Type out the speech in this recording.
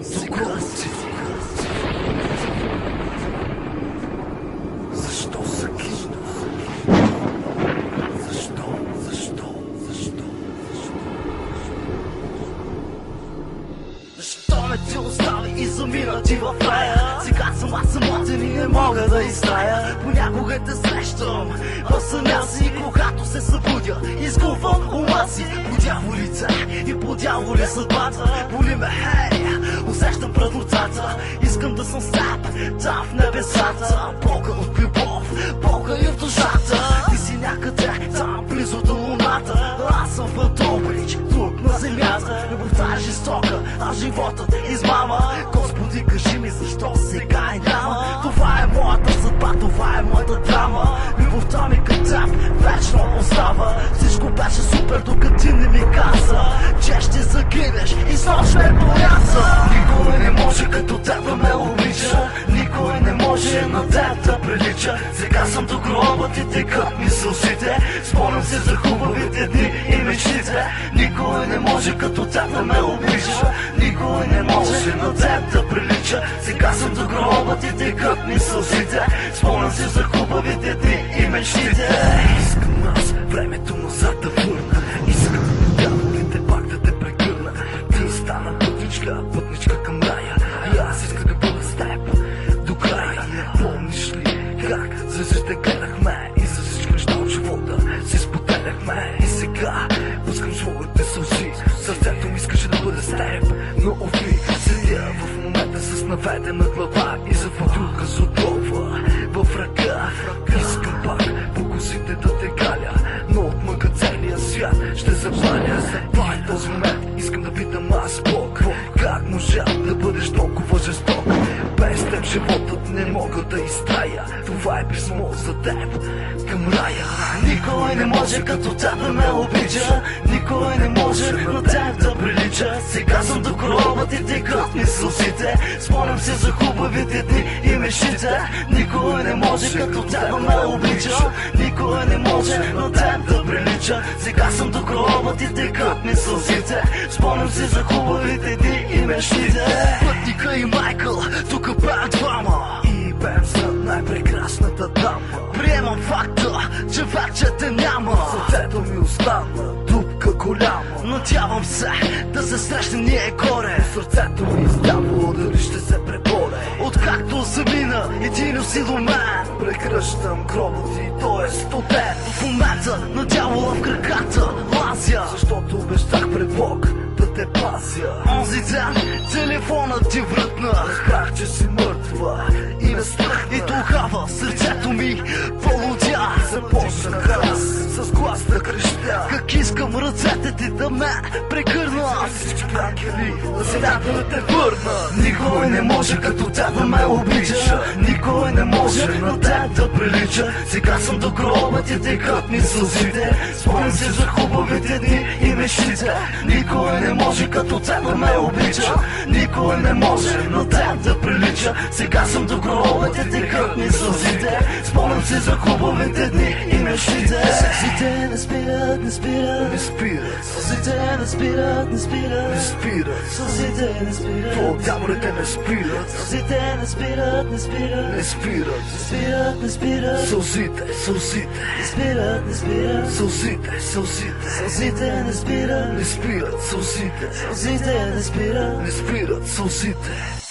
сега си. Защо са кина? Защо? Защо не ти остави и замина ти в рая? Сега съм аз самотен и не мога да изтая. Понякога те срещам в съня си, когато се събудя, изгубвам ума си. По дяволице и по дяволи съдбата боли ме, хей, усещам празнотата. Искам да съм с теб там в небесата. Бога от любов, Бога и в душата. Ти си някъде там близо до луната. Аз съм фантомич тук на земята. Любовта е жестока, а животът измама. Господи, кажи ми защо сега е няма. Това е моята съдба, това е моята драма. Любовта ми към теб вечно остава. Всичко беше супер, докато ти не ми каза, че ще загинеш и с нощ ме поряза. Никой не може като теб да ме обича. Никой не може на теб да прилича. Сега съм до гроба, ти текат ми сълзите. Спомням се за хубавите дни и мечтите. Никой не може като теб да ме обича. Никой не може на теб да прилича. Сега съм до гроба, ти текат ми сълзите. Спомням се за хубавите дни и мечтите. Искам аз времето назад да върна. Искам дяволите пак да те прегърна. Ти стана пътничка към рая. И аз исках да бъда с теб до края. Помниш ли как звездите гледахме и за всички неща от живота се споделяхме? И сега пускам своите сълзи. Сърцето ми искаше да бъде с теб, но ови, седя в момента с наведена глава и за фатурка с отрова в ръка. Искам пак по косите да те галя, но от мъка целия свят ще запаля. В този момент искам да питам аз Бог, как можа да бъдеш толкова жесток? Без теб животът не мога да изтрая. Това е писмо за теб към рая. Никой не може като теб да ме обича. Никой не може на теб да прилича. Сега съм до гроба, ти текат ми сълзите. Спомням се за хубавите дни и мечтите. Никой не може като теб да ме обича. Никой не може на теб да прилича. Сега съм до гроба, ти текат ми сълзите. Спомням се за хубавите дни и мечтите. Пътника и Майкъл, тук правят двама и пеем за най-прекрасната дама. Приемам факта, че вече те няма. Сърцето ми остана дупка голяма. Надявам се да се срещнем ние горе. Сърцето ми издявало дали ще се преборе. Откакто замина един си до мен, прекръщам гроба ти, той е студен. В момента на дявола в краката лазя, защото обещах пред Бог да те пазя. Онзи ден телефонът ти врътна. Разбрах, че си мъртва и настрах. И тогава сърцето ми полудя. Започнах аз с глас да крещя, как искам ръцете ти да ме прегърна. Всички ангели на земята да те върна. Никой не може като теб да ме обича. Никой не може на теб да прилича. Сега съм до гроба, ти текат ми сълзите. Спомням се за хубавите дни и мечтите. Никой не може като теб да ме обича. Никой не може на теб да прилича. Сега съм до гроба, ти текат ми сълзите. Спомням се за хубавите дни и мечтите. Сълзите не спират, не спират, не спират. Сълзите не спират, не спират, не спират. Сълзите не спират, по-дяволите не спират. Сълзите не спират, не спират, не спират. Не спират, не спират. Сълзите, сълзите не спират, не спират. Сълзите, сълзите. Сълзите не спират, не спират. Сълзите, сълзите не спират, не спират. Сълзите.